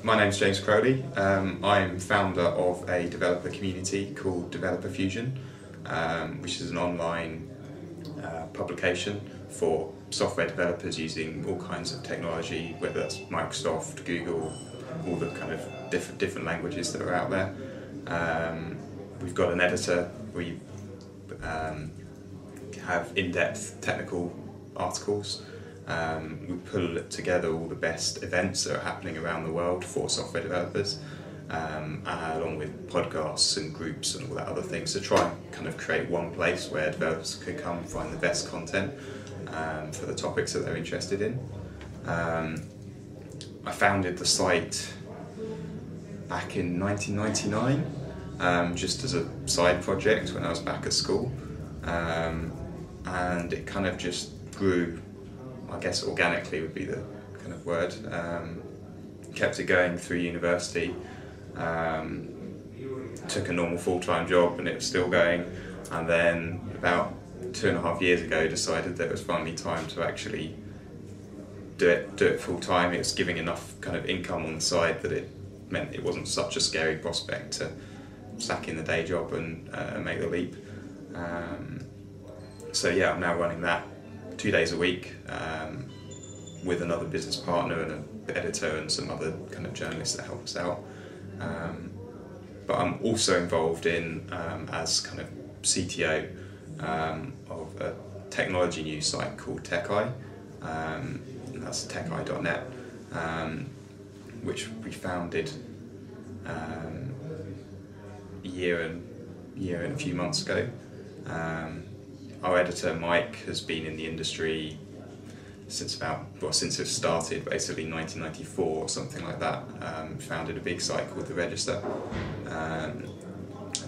My name's James Crowley. I'm founder of a developer community called Developer Fusion, which is an online publication for software developers using all kinds of technology, whether that's Microsoft, Google, all the kind of different languages that are out there. We've got an editor. We have in-depth technical articles. We pull together all the best events that are happening around the world for software developers, along with podcasts and groups and all that other things, to try and kind of create one place where developers can come find the best content for the topics that they're interested in. I founded the site back in 1999, just as a side project when I was back at school, and it kind of just grew, I guess organically would be the kind of word. Kept it going through university, took a normal full-time job and it was still going, and then about 2.5 years ago decided that it was finally time to actually do it full-time. It was giving enough kind of income on the side that it meant it wasn't such a scary prospect to sack in the day job and make the leap. So yeah, I'm now running that 2 days a week with another business partner and an editor and some other kind of journalists that help us out. But I'm also involved in, as kind of CTO of a technology news site called TechEye, and that's TechEye.net, which we founded a year and a few months ago. Our editor Mike has been in the industry since it started, basically 1994 or something like that. Founded a big site called The Register, and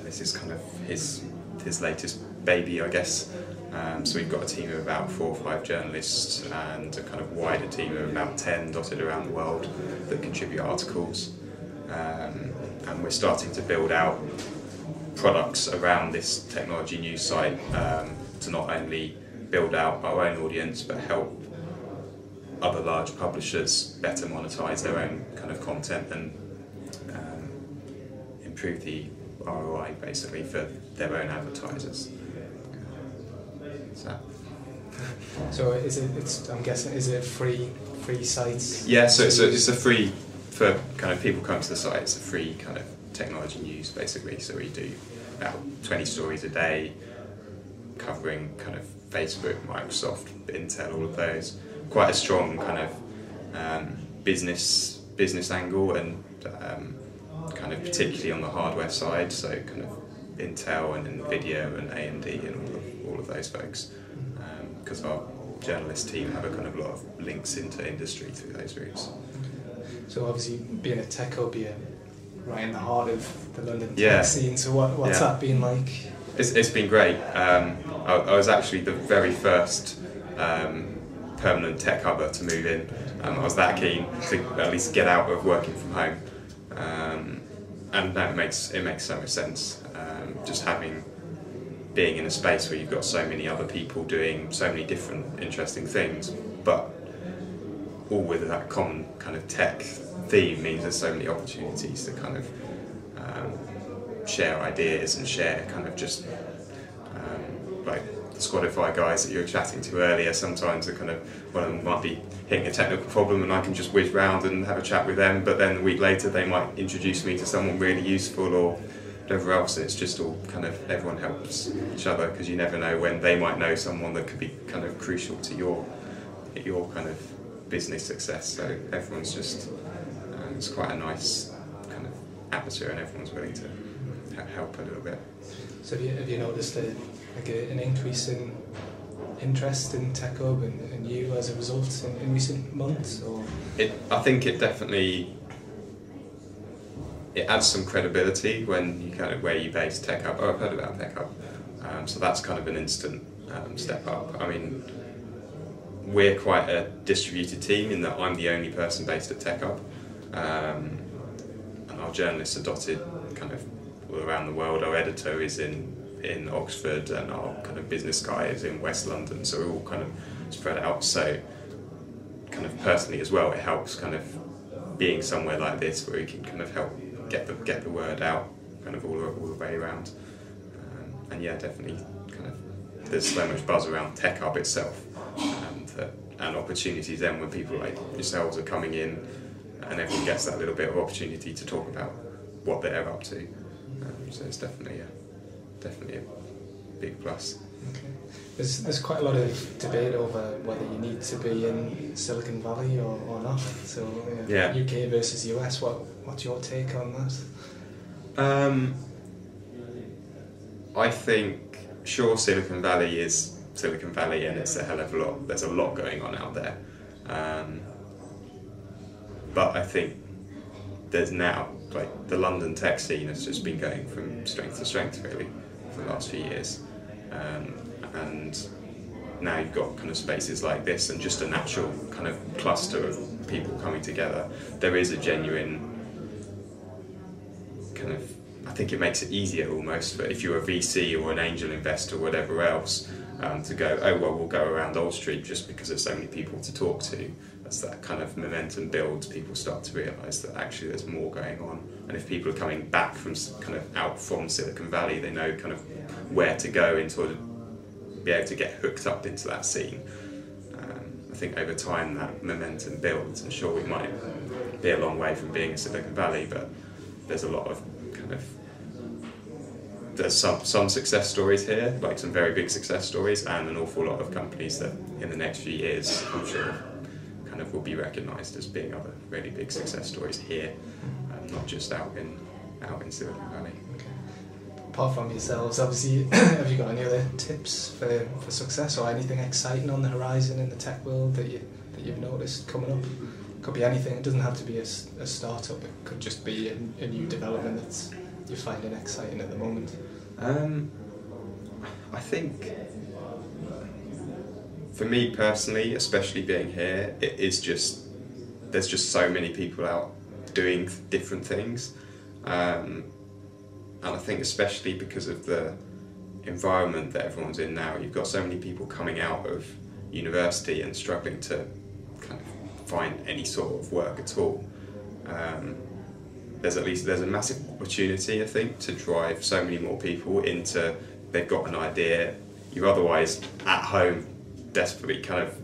this is kind of his latest baby, I guess. So we've got a team of about 4 or 5 journalists and a kind of wider team of about 10 dotted around the world that contribute articles, and we're starting to build out products around this technology news site, to not only build out our own audience but help other large publishers better monetize their own kind of content and improve the ROI basically for their own advertisers. So I'm guessing, is it free sites? Yeah, so it's a free, for kind of people coming to the site, it's a free kind of technology news basically. So we do about 20 stories a day, covering kind of Facebook, Microsoft, Intel, all of those. Quite a strong kind of business angle, and kind of particularly on the hardware side, so kind of Intel and Nvidia and AMD and all of those folks, because our journalist team have a kind of lot of links into industry through those routes. So obviously being a tech hub, you're right in the heart of the London Yeah. tech scene, so what's that been like? It's been great. I was actually the very first permanent tech hubber to move in. I was that keen to at least get out of working from home, and that makes so much sense. Just being in a space where you've got so many other people doing so many different interesting things, but all with that common kind of tech theme, means there's so many opportunities to kind of share ideas and share kind of just like the Squadify guys that you were chatting to earlier. Sometimes one of them might be hitting a technical problem and I can just whiz round and have a chat with them, but then a week later they might introduce me to someone really useful or whatever else, and it's just all kind of, everyone helps each other, because you never know when they might know someone that could be kind of crucial to your kind of business success. So everyone's just, it's quite a nice kind of atmosphere, and everyone's willing to help a little bit. So have you noticed an increase in interest in TechHub and you as a result in recent months? Or? I think it definitely, it adds some credibility when you kind of, where you base TechHub. Oh, I've heard about TechHub. So that's kind of an instant step up. I mean, we're quite a distributed team in that I'm the only person based at TechHub, and our journalists are dotted kind of all around the world. Our editor is in Oxford, and our kind of business guy is in West London, so we're all kind of spread out. So kind of personally as well, it helps kind of being somewhere like this where we can kind of help get the word out kind of all the way around. And yeah, definitely kind of there's so much buzz around TechHub itself, and opportunities then when people like yourselves are coming in and everyone gets that little bit of opportunity to talk about what they're up to. So it's definitely a big plus. Okay. There's quite a lot of debate over whether you need to be in Silicon Valley or not. So yeah. UK versus US. What's your take on that? I think sure Silicon Valley is Silicon Valley, and it's a hell of a lot. There's a lot going on out there. But I think there's now, like, the London tech scene has just been going from strength to strength really for the last few years, and now you've got kind of spaces like this and just a natural kind of cluster of people coming together. There is a genuine kind of, I think it makes it easier almost for if you're a VC or an angel investor or whatever else, to go, oh well, we'll go around Old Street just because there's so many people to talk to. As that kind of momentum builds, people start to realise that actually there's more going on. And if people are coming back from kind of out from Silicon Valley, they know kind of where to go in order to be able to get hooked up into that scene. I think over time that momentum builds, and sure we might be a long way from being in Silicon Valley, but there's a lot of kind of, there's some success stories here, like some very big success stories, and an awful lot of companies that in the next few years I'm sure kind of will be recognised as being other really big success stories here, not just out in Silicon Valley. Okay. Apart from yourselves, obviously, have you got any other tips for success or anything exciting on the horizon in the tech world that you've noticed coming up? Could be anything. It doesn't have to be a startup. It could just be a new development that you're finding exciting at the moment. I think for me personally, especially being here, it is just, there's just so many people out doing different things, and I think especially because of the environment that everyone's in now, you've got so many people coming out of university and struggling to kind of find any sort of work at all. There's a massive opportunity, I think, to drive so many more people into, they've got an idea, you're otherwise at home desperately kind of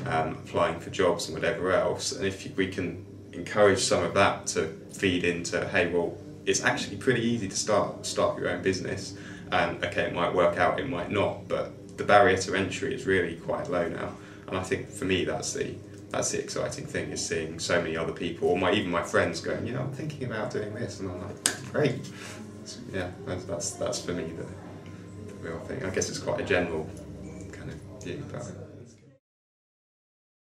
applying for jobs and whatever else, and if we can encourage some of that to feed into, hey, well, it's actually pretty easy to start your own business, and okay, it might work out, it might not, but the barrier to entry is really quite low now, and I think for me that's the exciting thing, is seeing so many other people, or even my friends going, you know, I'm thinking about doing this, and I'm like, great. So, yeah, that's for me the real thing. I guess it's quite a general kind of view, but